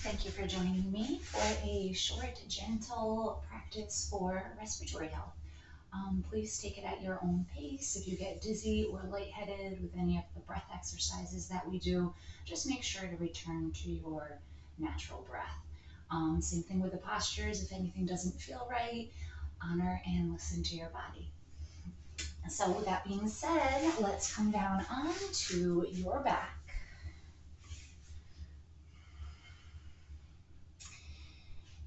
Thank you for joining me for a short, gentle practice for respiratory health. Please take it at your own pace. If you get dizzy or lightheaded with any of the breath exercises that we do, just make sure to return to your natural breath. Same thing with the postures. If anything doesn't feel right, honor and listen to your body. So with that being said, let's come down onto your back.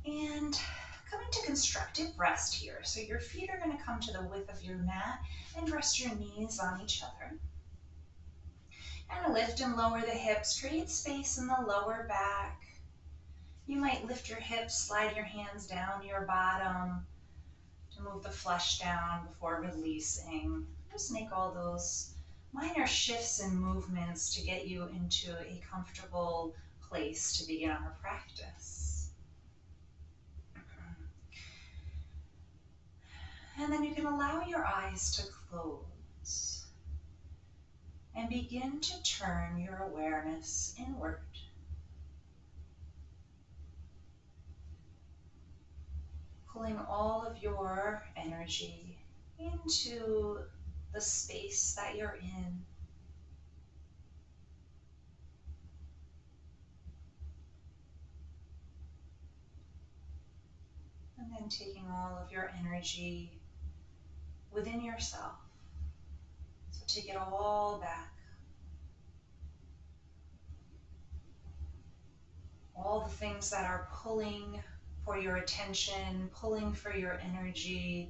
And come into constructive rest here. So your feet are going to come to the width of your mat and rest your knees on each other. And lift and lower the hips. Create space in the lower back. You might lift your hips, slide your hands down your bottom to move the flesh down before releasing. Just make all those minor shifts and movements to get you into a comfortable place to begin our practice. And then you can allow your eyes to close and begin to turn your awareness inward. Pulling all of your energy into the space that you're in. And then taking all of your energy within yourself. So take it all back. All the things that are pulling for your attention, pulling for your energy,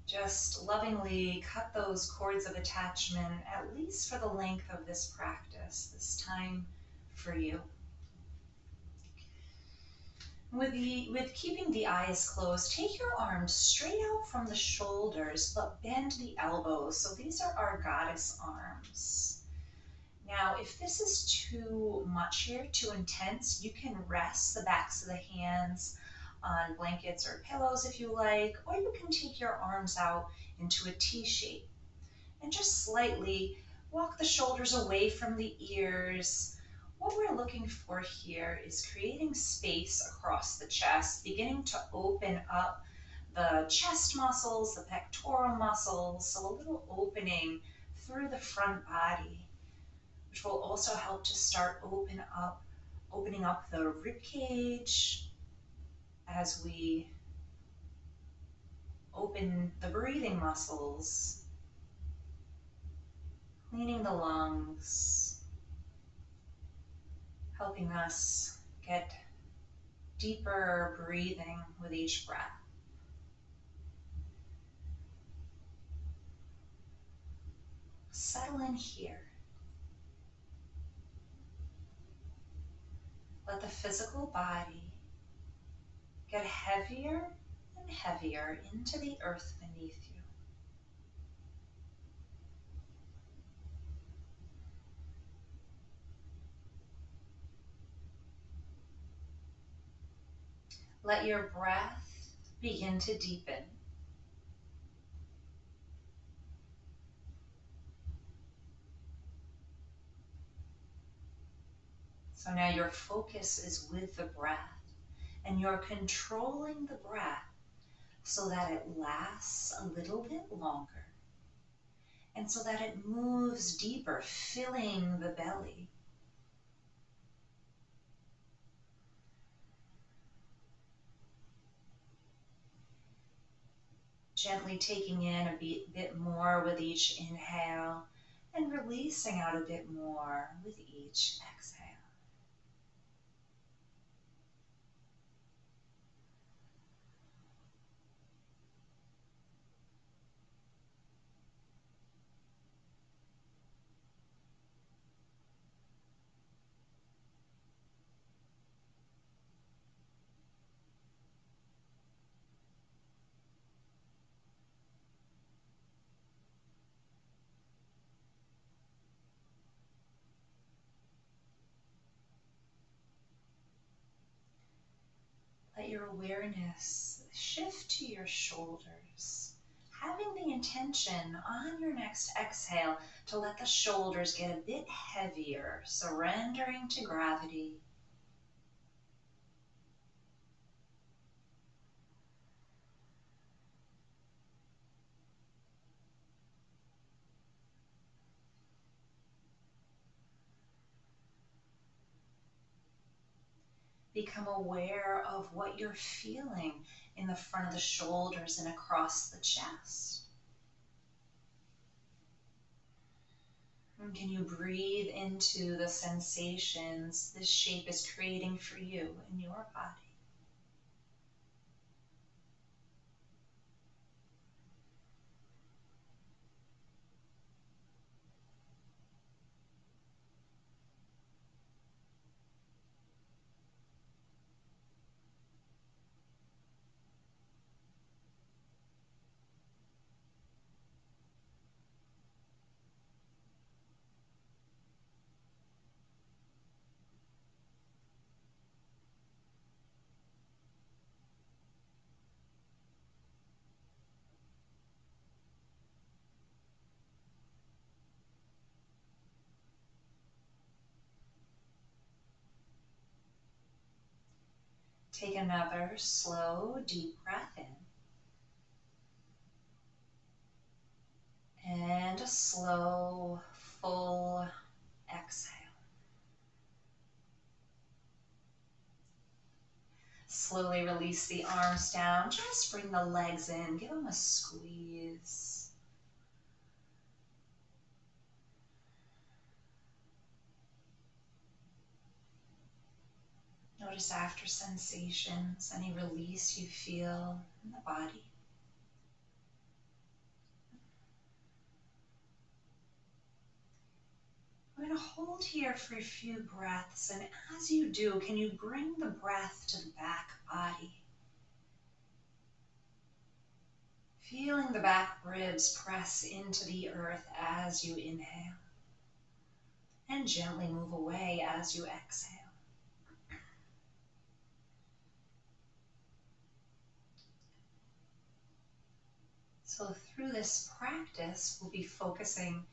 just lovingly cut those cords of attachment, at least for the length of this practice, this time for you. With keeping the eyes closed, take your arms straight out from the shoulders, but bend the elbows. So these are our goddess arms. Now, if this is too much here, too intense, you can rest the backs of the hands on blankets or pillows if you like, or you can take your arms out into a T shape and just slightly walk the shoulders away from the ears. What we're looking for here is creating space across the chest, beginning to open up the chest muscles, the pectoral muscles, so a little opening through the front body, which will also help to start opening up the ribcage as we open the breathing muscles, cleaning the lungs, helping us get deeper breathing with each breath. Settle in here. Let the physical body get heavier and heavier into the earth beneath you. Let your breath begin to deepen. So now your focus is with the breath, and you're controlling the breath so that it lasts a little bit longer, and so that it moves deeper, filling the belly. Gently taking in a bit more with each inhale and releasing out a bit more with each exhale. Let your awareness shift to your shoulders, having the intention on your next exhale to let the shoulders get a bit heavier, surrendering to gravity. Become aware of what you're feeling in the front of the shoulders and across the chest. And can you breathe into the sensations this shape is creating for you in your body? Take another slow, deep breath in. And a slow, full exhale. Slowly release the arms down. Just bring the legs in. Give them a squeeze. Notice after sensations, any release you feel in the body. We're going to hold here for a few breaths, and as you do, can you bring the breath to the back body? Feeling the back ribs press into the earth as you inhale, and gently move away as you exhale. So through this practice, we'll be focusing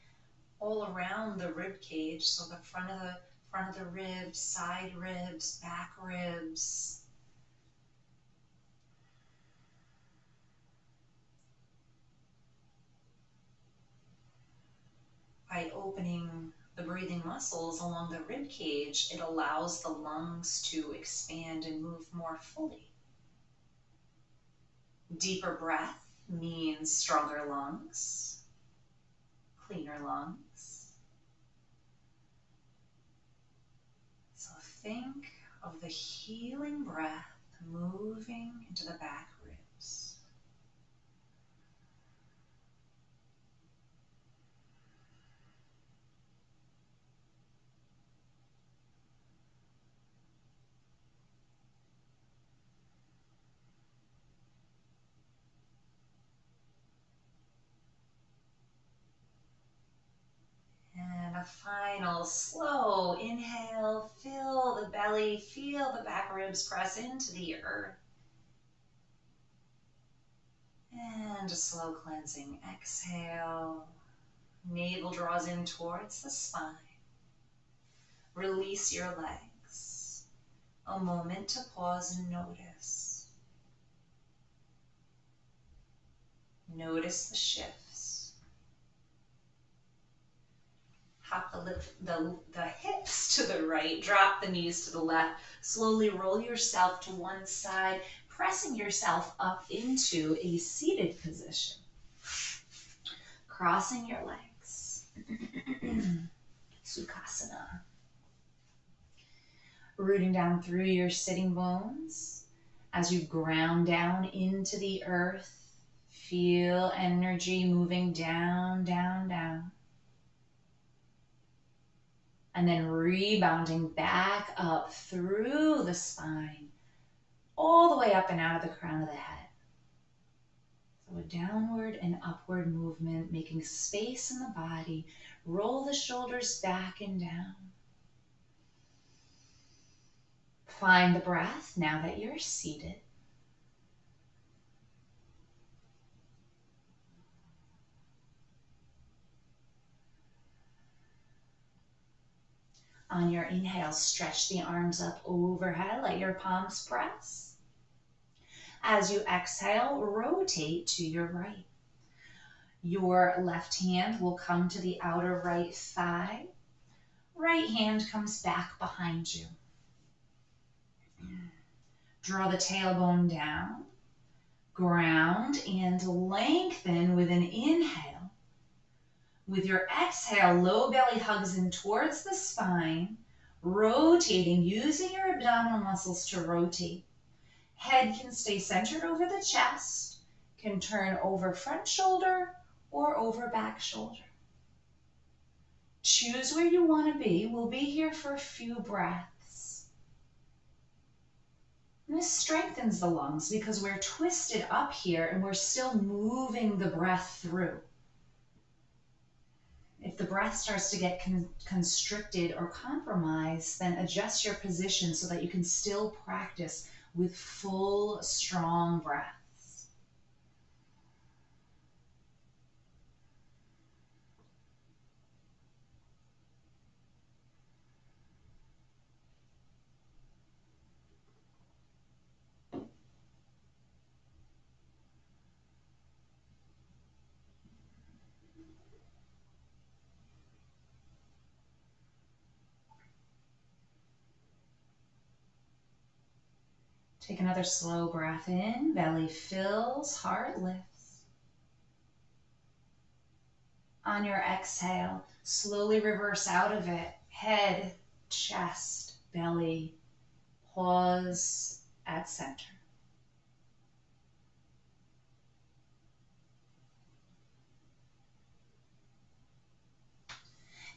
all around the rib cage, so the front of the ribs, side ribs, back ribs. By opening the breathing muscles along the rib cage, it allows the lungs to expand and move more fully. Deeper breath means stronger lungs, cleaner lungs. So think of the healing breath moving into the back ribs. And a final slow inhale, fill the belly, feel the back ribs press into the earth. And a slow cleansing exhale. Navel draws in towards the spine. Release your legs. A moment to pause and notice. Notice the shifts. Hop the hips to the right, drop the knees to the left. Slowly roll yourself to one side, pressing yourself up into a seated position. Crossing your legs. Sukhasana. Rooting down through your sitting bones as you ground down into the earth. Feel energy moving down, down, down. And then rebounding back up through the spine, all the way up and out of the crown of the head. So a downward and upward movement, making space in the body. Roll the shoulders back and down. Find the breath now that you're seated. On your inhale, stretch the arms up overhead, let your palms press. As you exhale, rotate to your right. Your left hand will come to the outer right thigh. Right hand comes back behind you. Draw the tailbone down. Ground and lengthen with an inhale. With your exhale, low belly hugs in towards the spine, rotating, using your abdominal muscles to rotate. Head can stay centered over the chest, can turn over front shoulder or over back shoulder. Choose where you want to be. We'll be here for a few breaths. And this strengthens the lungs because we're twisted up here and we're still moving the breath through. If the breath starts to get constricted or compromised, then adjust your position so that you can still practice with full, strong breaths. Take another slow breath in, belly fills, heart lifts. On your exhale, slowly reverse out of it. Head, chest, belly, pause at center.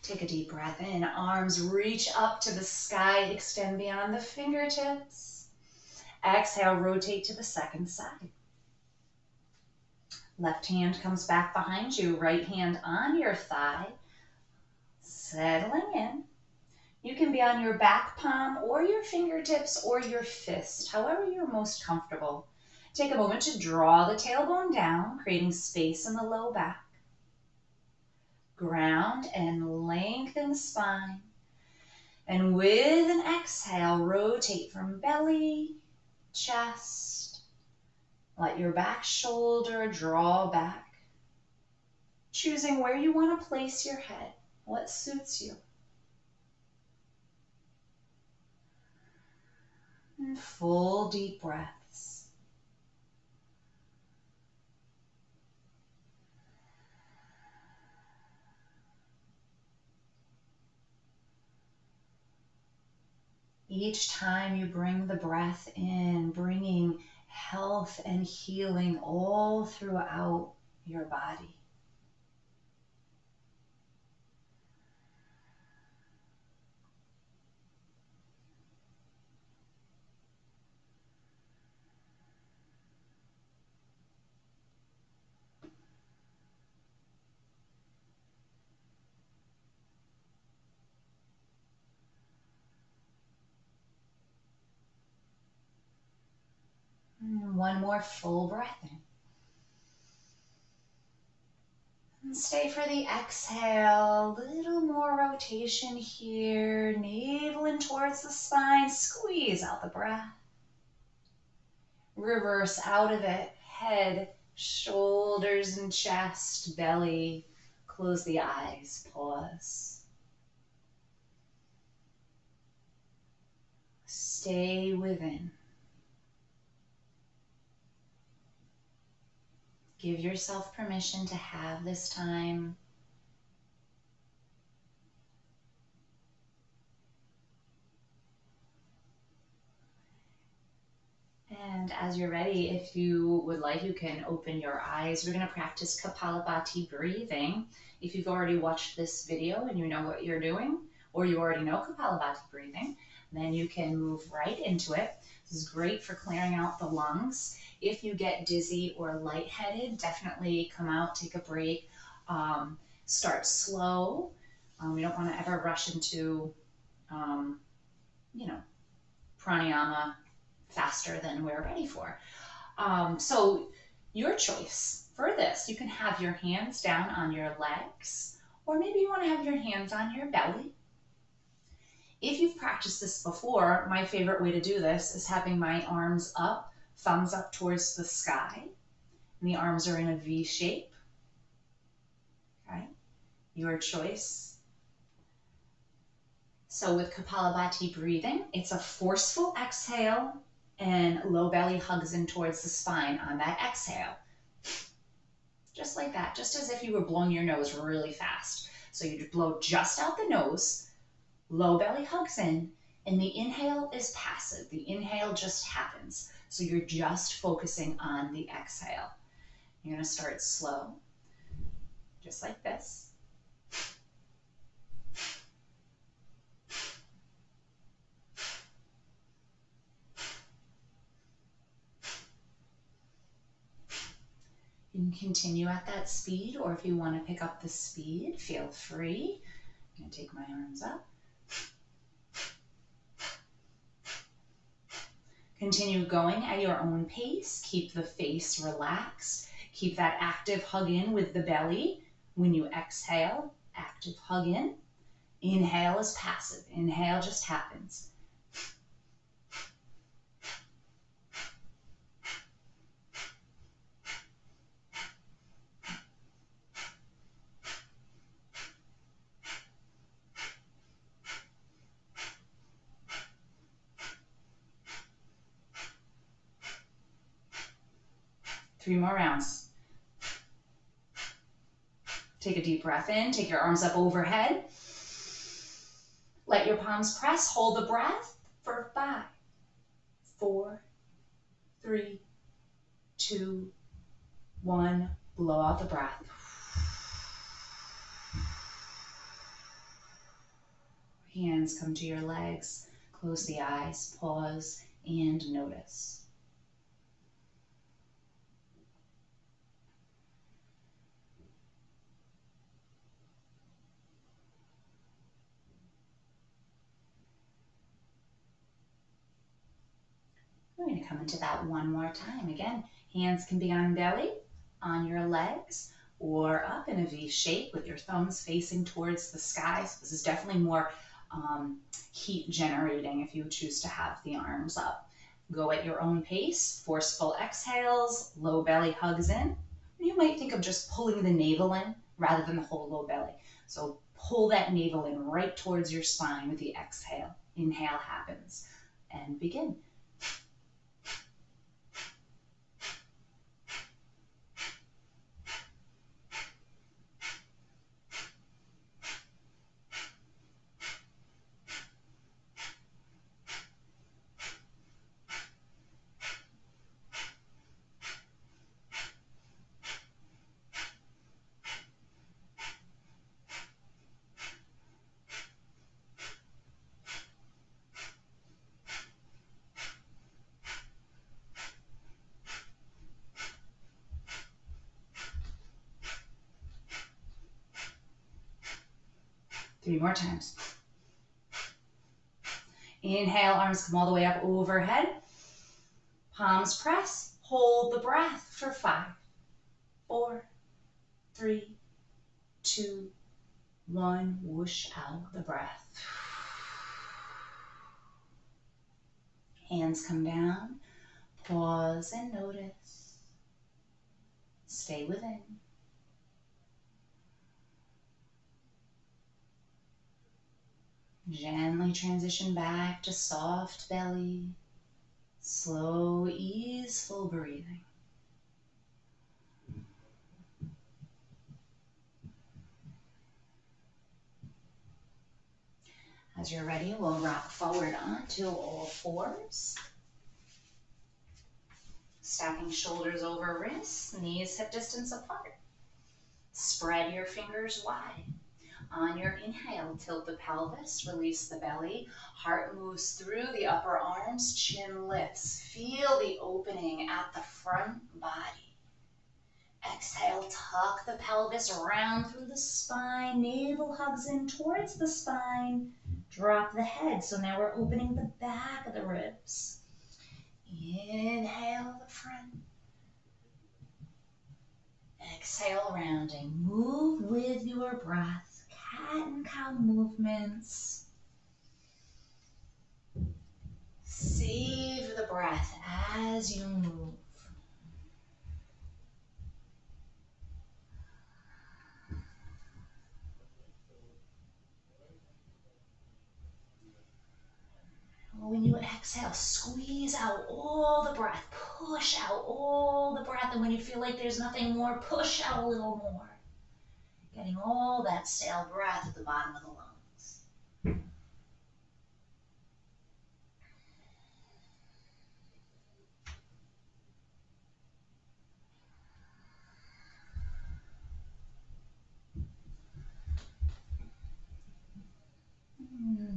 Take a deep breath in, arms reach up to the sky, extend beyond the fingertips. Exhale, rotate to the second side. Left hand comes back behind you, right hand on your thigh. Settling in. You can be on your back palm or your fingertips or your fist, however you're most comfortable. Take a moment to draw the tailbone down, creating space in the low back. Ground and lengthen the spine. And with an exhale, rotate from belly, chest. Let your back shoulder draw back. Choosing where you want to place your head, what suits you. And full deep breaths. Each time you bring the breath in, bringing health and healing all throughout your body. And one more full breath in. And stay for the exhale. Little more rotation here. Navel in towards the spine. Squeeze out the breath. Reverse out of it. Head, shoulders and chest, belly. Close the eyes. Pause. Stay within. Give yourself permission to have this time. And as you're ready, if you would like, you can open your eyes. We're going to practice Kapalabhati breathing. If you've already watched this video and you know what you're doing, or you already know Kapalabhati breathing, then you can move right into it. This is great for clearing out the lungs. If you get dizzy or lightheaded, definitely come out, take a break, start slow. We don't want to ever rush into, pranayama faster than we're ready for. So your choice for this, you can have your hands down on your legs, or maybe you want to have your hands on your belly. If you've practiced this before, my favorite way to do this is having my arms up, thumbs up towards the sky, and the arms are in a V shape. Okay, your choice. So with Kapalabhati breathing, it's a forceful exhale And low belly hugs in towards the spine on that exhale. Just like that, just as if you were blowing your nose really fast. So you blow just out the nose, low belly hugs in, and the inhale is passive. The inhale just happens. So you're just focusing on the exhale. You're going to start slow, just like this. You can continue at that speed, or if you want to pick up the speed, feel free. I'm going to take my arms up. Continue going at your own pace. Keep the face relaxed. Keep that active hug in with the belly. When you exhale, active hug in. Inhale is passive. Inhale just happens. Three more rounds. Take a deep breath in. Take your arms up overhead. Let your palms press. Hold the breath for 5, 4, 3, 2, 1. Blow out the breath. Hands come to your legs. Close the eyes. Pause and notice. We're going to come into that one more time. Again, hands can be on belly, on your legs, or up in a V shape with your thumbs facing towards the sky. So this is definitely more heat generating if you choose to have the arms up. Go at your own pace, forceful exhales, low belly hugs in. You might think of just pulling the navel in rather than the whole low belly. So pull that navel in right towards your spine with the exhale. Inhale happens and begin. Three more times. Inhale, arms come all the way up overhead. Palms press. Hold the breath for 5, 4, 3, 2, 1. Whoosh out the breath. Hands come down. Pause and notice. Stay within. Gently transition back to soft belly, slow, easeful breathing. As you're ready, we'll rock forward onto all fours. Stacking shoulders over wrists, knees hip distance apart. Spread your fingers wide. On your inhale, tilt the pelvis, release the belly. Heart moves through the upper arms, chin lifts. Feel the opening at the front body. Exhale, tuck the pelvis around through the spine. Navel hugs in towards the spine. Drop the head. So now we're opening the back of the ribs. Inhale the front. Exhale, rounding. Move with your breath. Cat and cow movements. Save the breath as you move. When you exhale, squeeze out all the breath, push out all the breath, and when you feel like there's nothing more, push out a little more. Getting all that stale breath at the bottom of the lungs.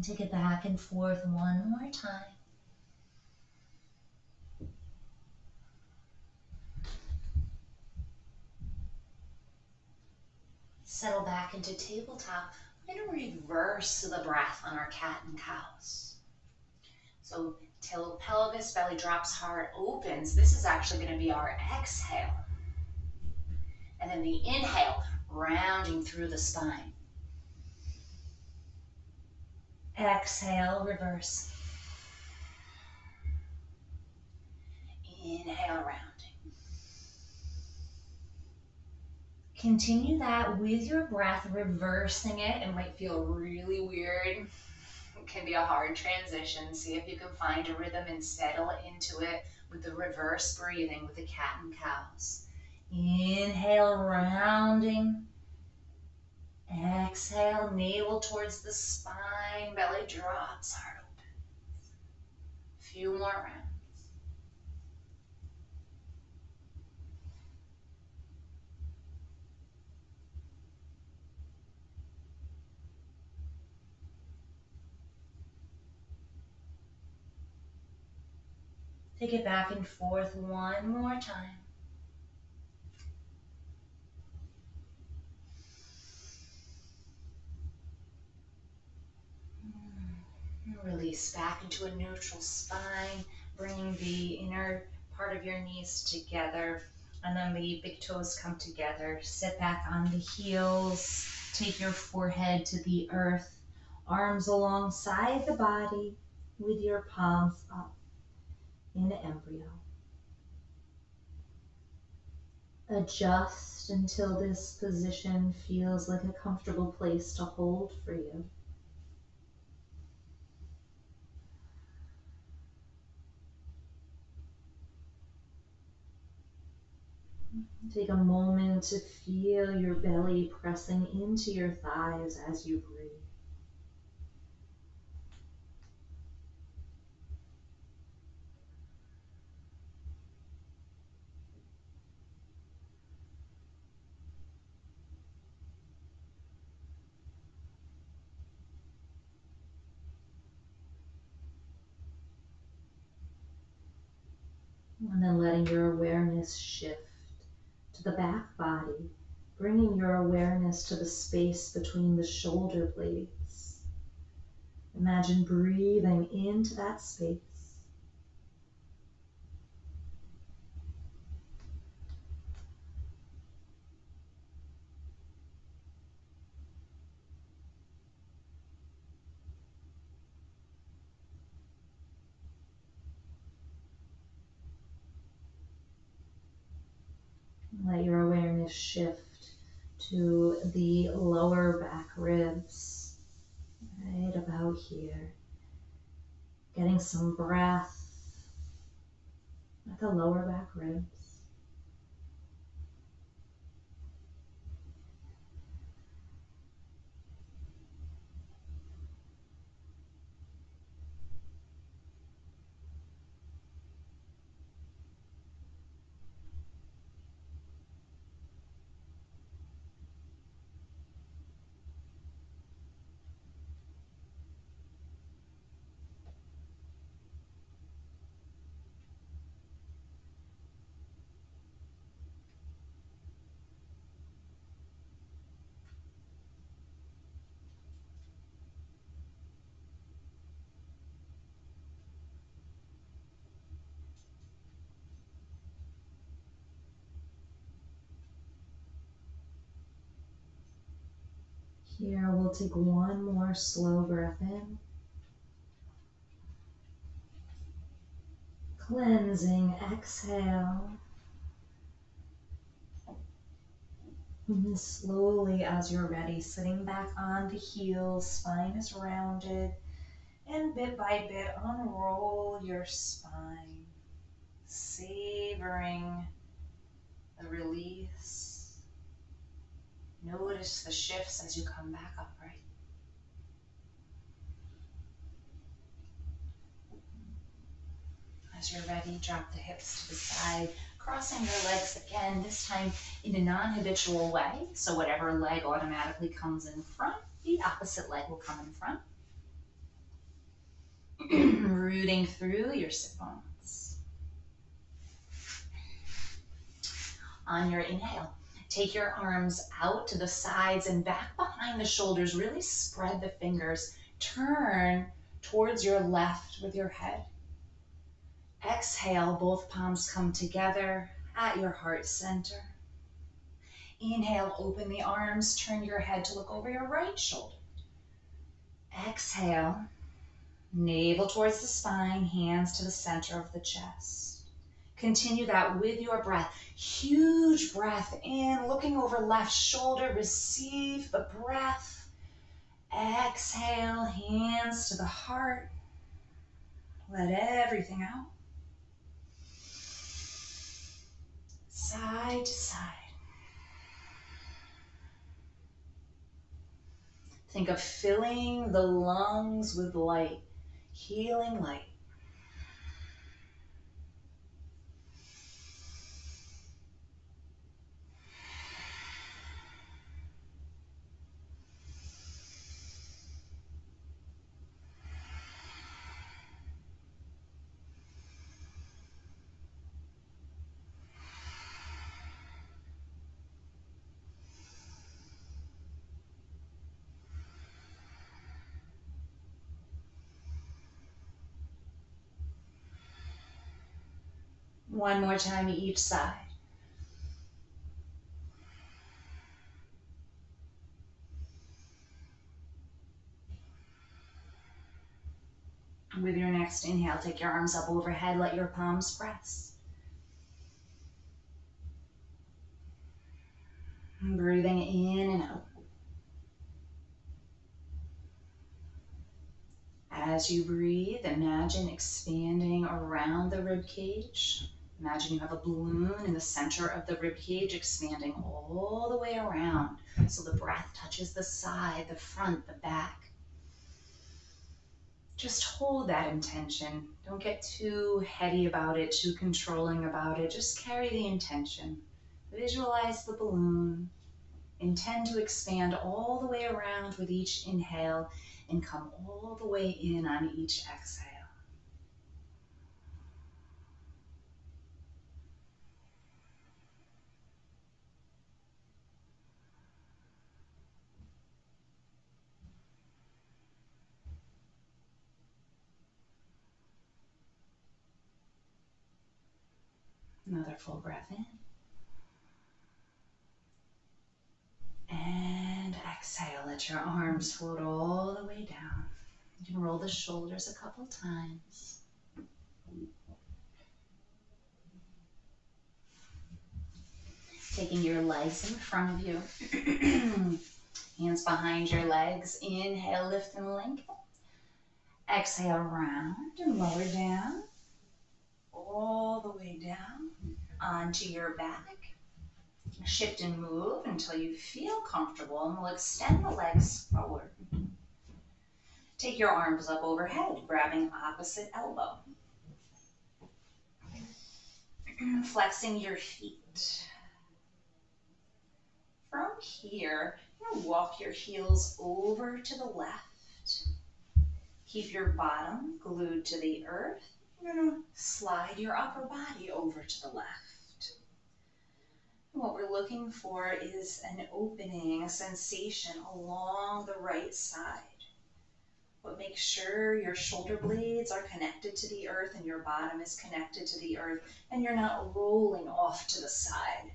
Take it back and forth one more time. Settle back into tabletop. We're going to reverse the breath on our cat and cows. So tail pelvis, belly drops, heart opens. This is actually going to be our exhale. And then the inhale, rounding through the spine. Exhale, reverse. Inhale, rounding. Continue that with your breath, reversing it. It might feel really weird. It can be a hard transition. See if you can find a rhythm and settle into it with the reverse breathing with the cat and cows. Inhale, rounding. Exhale, navel towards the spine, belly drops, heart opens. A few more rounds. Take it back and forth one more time. Release back into a neutral spine, bringing the inner part of your knees together, and then the big toes come together. Sit back on the heels, take your forehead to the earth, arms alongside the body with your palms up in embryo. Adjust until this position feels like a comfortable place to hold for you. Take a moment to feel your belly pressing into your thighs as you breathe. And then letting your awareness shift to the back body, bringing your awareness to the space between the shoulder blades. Imagine breathing into that space. Let your awareness shift to the lower back ribs, right about here. Getting some breath at the lower back ribs. Here we'll take one more slow breath in. Cleansing exhale. And then slowly as you're ready, sitting back on the heels, spine is rounded, And bit by bit, unroll your spine, savoring the release. Notice the shifts as you come back upright. As you're ready, drop the hips to the side, crossing your legs again, this time in a non-habitual way. So whatever leg automatically comes in front, the opposite leg will come in front. Rooting through your sit bones. On your inhale, take your arms out to the sides and back behind the shoulders. Really spread the fingers. Turn towards your left with your head. Exhale, both palms come together at your heart center. Inhale, open the arms, turn your head to look over your right shoulder. Exhale, navel towards the spine, hands to the center of the chest. Continue that with your breath. Huge breath in, looking over left shoulder, receive the breath. Exhale, hands to the heart. Let everything out. Side to side. Think of filling the lungs with light, healing light. One more time each side. With your next inhale, take your arms up overhead, let your palms press. Breathing in and out. As you breathe, imagine expanding around the rib cage. Imagine you have a balloon in the center of the rib cage, expanding all the way around. So the breath touches the side, the front, the back. Just hold that intention. Don't get too heady about it, too controlling about it. Just carry the intention. Visualize the balloon. Intend to expand all the way around with each inhale and come all the way in on each exhale. Another full breath in. And exhale, let your arms float all the way down. You can roll the shoulders a couple times. Taking your legs in front of you. Hands behind your legs. Inhale, lift and lengthen. Exhale, round and lower down. All the way down onto your back. Shift and move until you feel comfortable, and we'll extend the legs forward. Take your arms up overhead, grabbing opposite elbow. Flexing your feet. From here, you're going to walk your heels over to the left. Keep your bottom glued to the earth. You're going to slide your upper body over to the left. What we're looking for is an opening, a sensation along the right side. But make sure your shoulder blades are connected to the earth and your bottom is connected to the earth, and you're not rolling off to the side.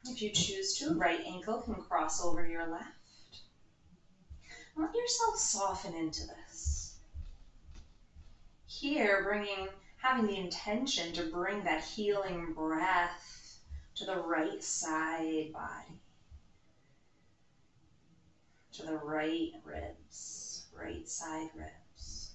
If you choose to, right ankle can cross over your left. Let yourself soften into this. Here, having the intention to bring that healing breath to the right side body, to the right ribs. right side ribs.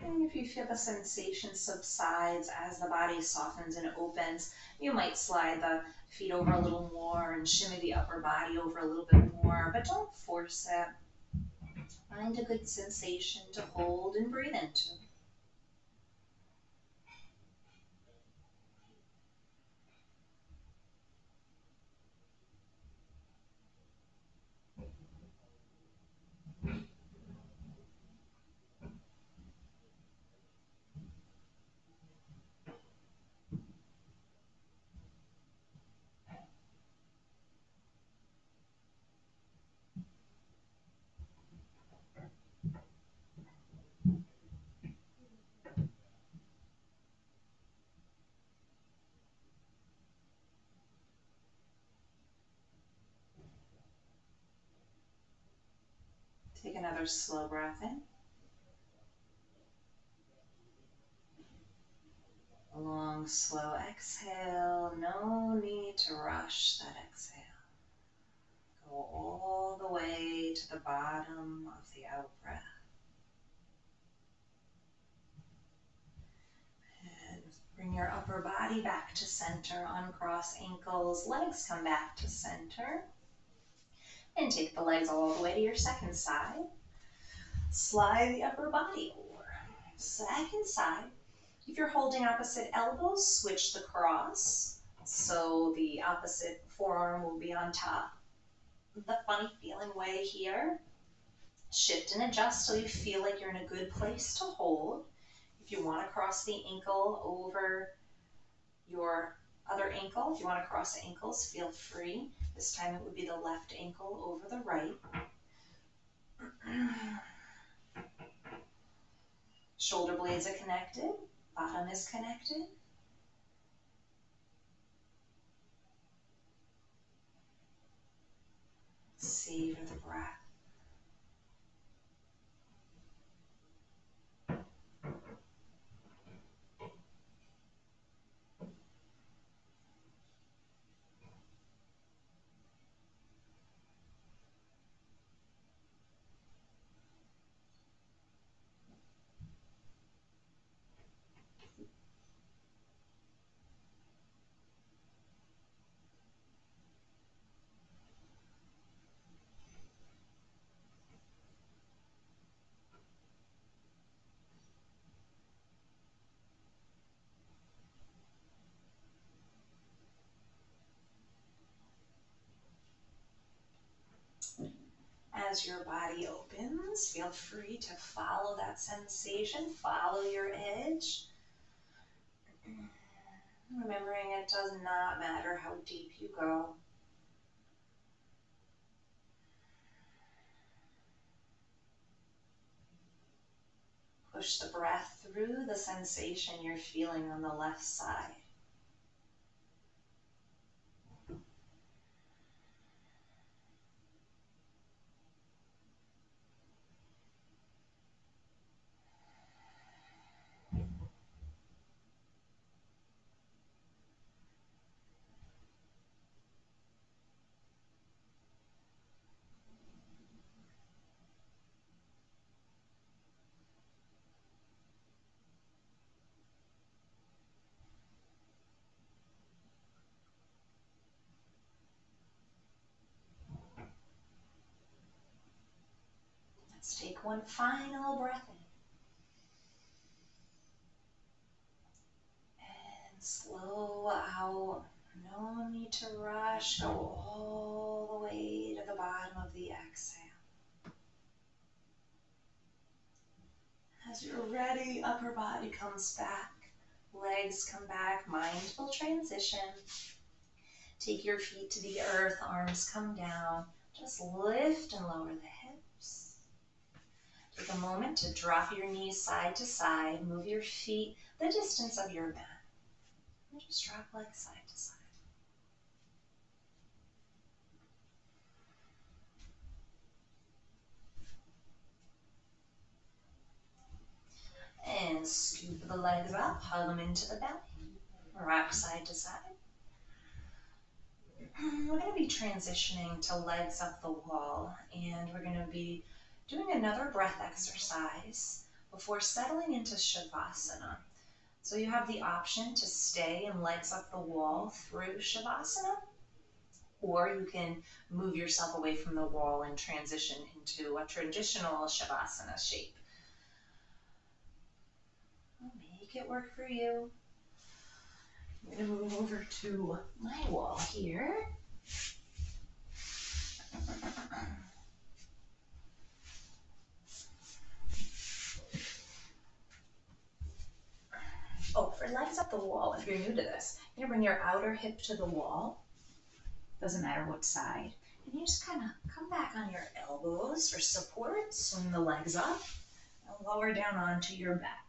And if you feel the sensation subsides as the body softens and opens, you might slide the feet over a little more and shimmy the upper body over a little bit more, but don't force it. Find a good sensation to hold and breathe into. Take another slow breath in. A long, slow exhale. No need to rush that exhale. Go all the way to the bottom of the out breath. And bring your upper body back to center. Uncross ankles. Legs come back to center. And take the legs all the way to your second side. Slide the upper body over. Second side. If you're holding opposite elbows, switch the cross. So the opposite forearm will be on top. The funny feeling way here. Shift and adjust so you feel like you're in a good place to hold. If you want to cross the ankle over your other ankle, if you want to cross the ankles, feel free. This time it would be the left ankle over the right. Shoulder blades are connected. Bottom is connected. Savor the breath. As your body opens, feel free to follow that sensation, follow your edge. Remembering it does not matter how deep you go. Push the breath through the sensation you're feeling on the left side. Let's take one final breath in. And slow out. No need to rush. Go all the way to the bottom of the exhale. As you're ready, upper body comes back, legs come back, mindful transition. Take your feet to the earth, arms come down. Just lift and lower the hips. Take a moment to drop your knees side to side, move your feet the distance of your mat. And just drop legs side to side. And scoop the legs up, hug them into the belly. Rock side to side. We're going to be transitioning to legs up the wall, and we're going to be doing another breath exercise before settling into Shavasana. So you have the option to stay in legs up the wall through Shavasana, or you can move yourself away from the wall and transition into a traditional Shavasana shape. Make it work for you. I'm going to move over to my wall here. Oh, for legs up the wall, if you're new to this, you're going to bring your outer hip to the wall. Doesn't matter what side. And you just kind of come back on your elbows for support. Swing the legs up and lower down onto your back.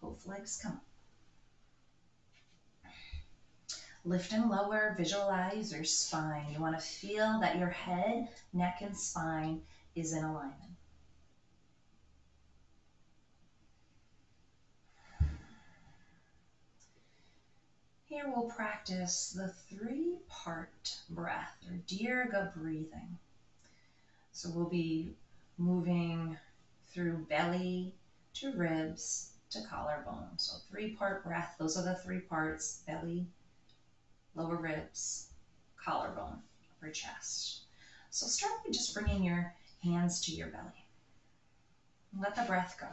Both legs come up. Lift and lower, visualize your spine. You want to feel that your head, neck, and spine is in alignment. Here we'll practice the 3-part breath, or dirga breathing. So we'll be moving through belly to ribs to collarbone. So 3-part breath, those are the 3 parts: belly, lower ribs, collarbone, upper chest. So start with just bringing your hands to your belly. Let the breath go.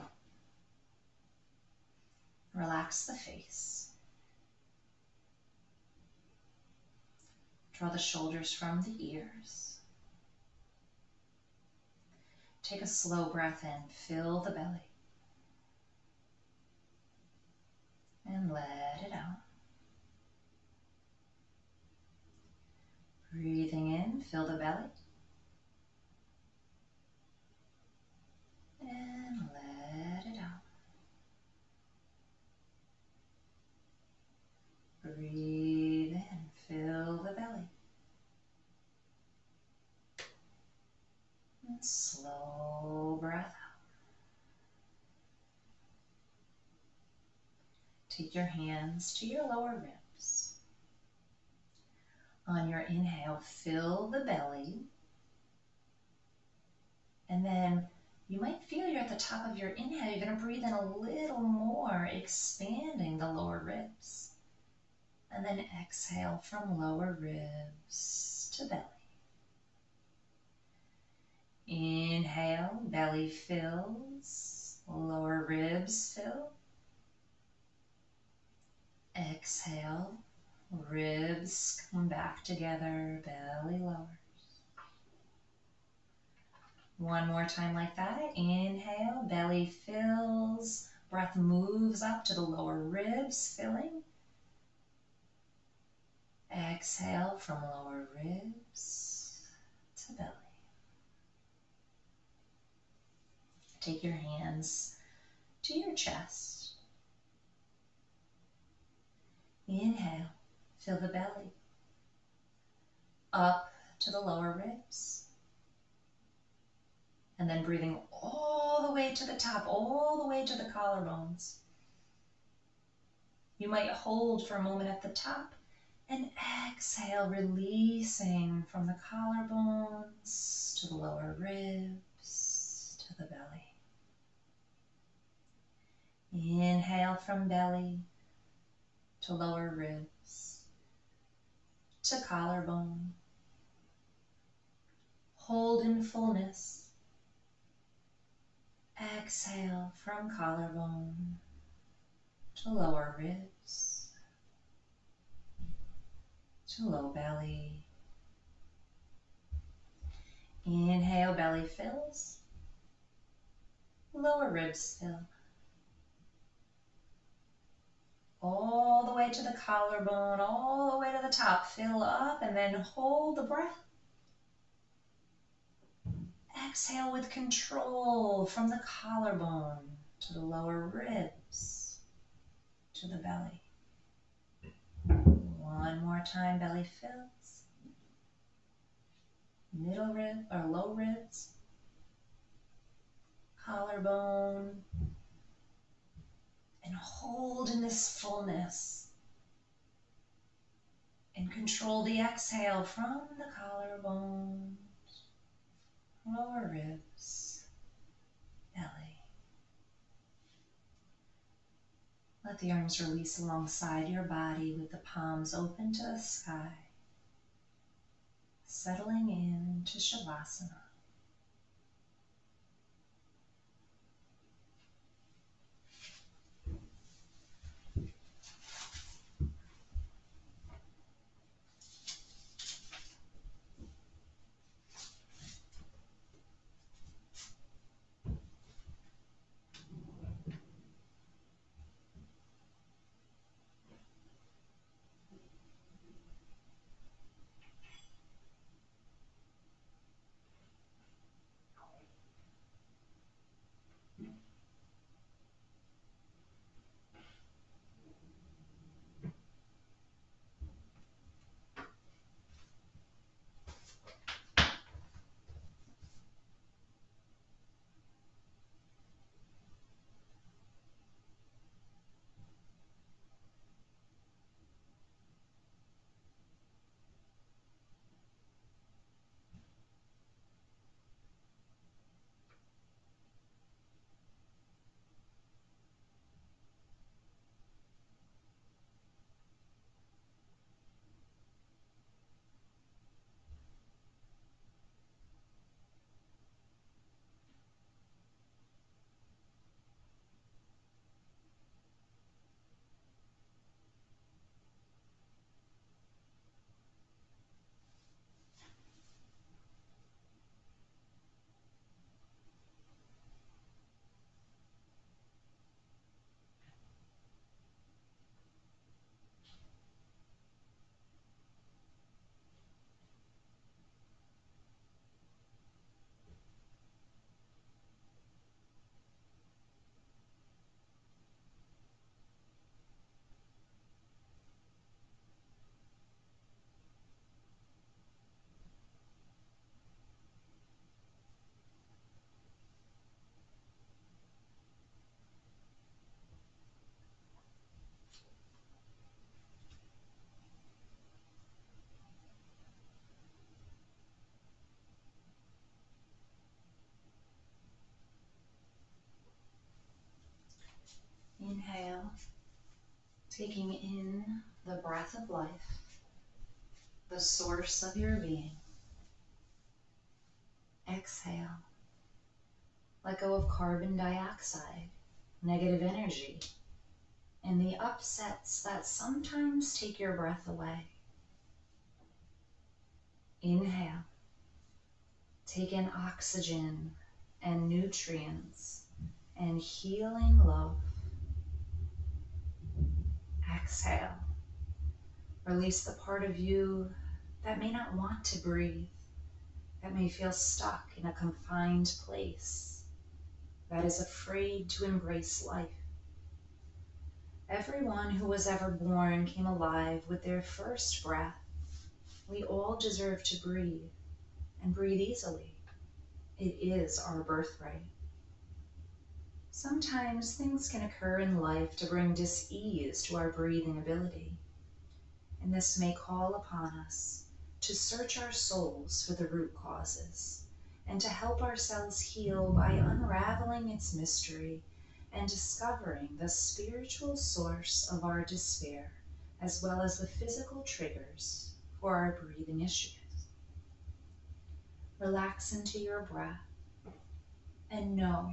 Relax the face. Draw the shoulders from the ears. Take a slow breath in, fill the belly. And let it out. Breathing in, fill the belly. And let it out. Breathe in, fill the belly. And slow breath out. Take your hands to your lower ribs. On your inhale, fill the belly. And then you might feel you're at the top of your inhale. You're going to breathe in a little more, expanding the lower ribs. And then exhale from lower ribs to belly. Inhale, belly fills, lower ribs fill. Exhale, ribs come back together, belly lowers. One more time like that. Inhale, belly fills, breath moves up to the lower ribs, filling. Exhale from lower ribs to belly. Take your hands to your chest. Inhale, fill the belly. Up to the lower ribs. And then breathing all the way to the top, all the way to the collarbones. You might hold for a moment at the top and exhale, releasing from the collarbones to the lower ribs to the belly. Inhale from belly to lower ribs to collarbone. Hold in fullness. Exhale from collarbone to lower ribs to low belly. Inhale, belly fills. Lower ribs fill. all the way to the collarbone, all the way to the top. Fill up and then hold the breath. Exhale with control from the collarbone to the lower ribs, to the belly. One more time, belly fills. Middle rib or low ribs, collarbone, and hold in this fullness. And control the exhale from the collarbone, lower ribs, belly. Let the arms release alongside your body with the palms open to the sky. Settling into Shavasana. Inhale, taking in the breath of life, the source of your being. Exhale, let go of carbon dioxide, negative energy, and the upsets that sometimes take your breath away. Inhale, take in oxygen and nutrients and healing love. Exhale, release the part of you that may not want to breathe, that may feel stuck in a confined place, that is afraid to embrace life. Everyone who was ever born came alive with their first breath. We all deserve to breathe, and breathe easily. It is our birthright. Sometimes things can occur in life to bring dis-ease to our breathing ability, and this may call upon us to search our souls for the root causes and to help ourselves heal by unraveling its mystery and discovering the spiritual source of our despair, as well as the physical triggers for our breathing issues. Relax into your breath and know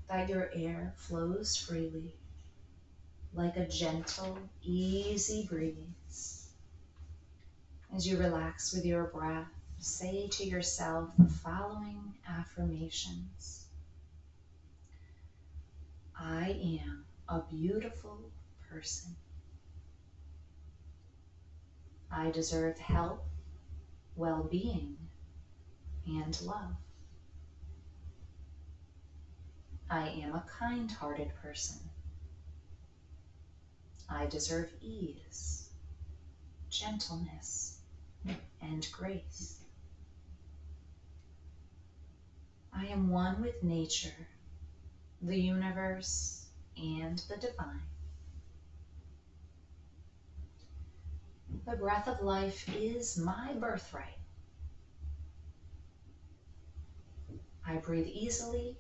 that your air flows freely like a gentle, easy breeze. As you relax with your breath, say to yourself the following affirmations. I am a beautiful person. I deserve help, well-being, and love. I am a kind-hearted person. I deserve ease, gentleness, and grace. I am one with nature, the universe, and the divine. The breath of life is my birthright. I breathe easily,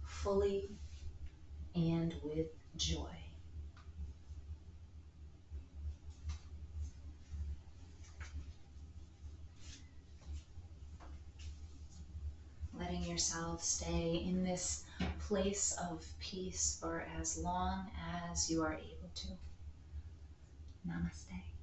fully, and with joy. Letting yourself stay in this place of peace for as long as you are able to. Namaste.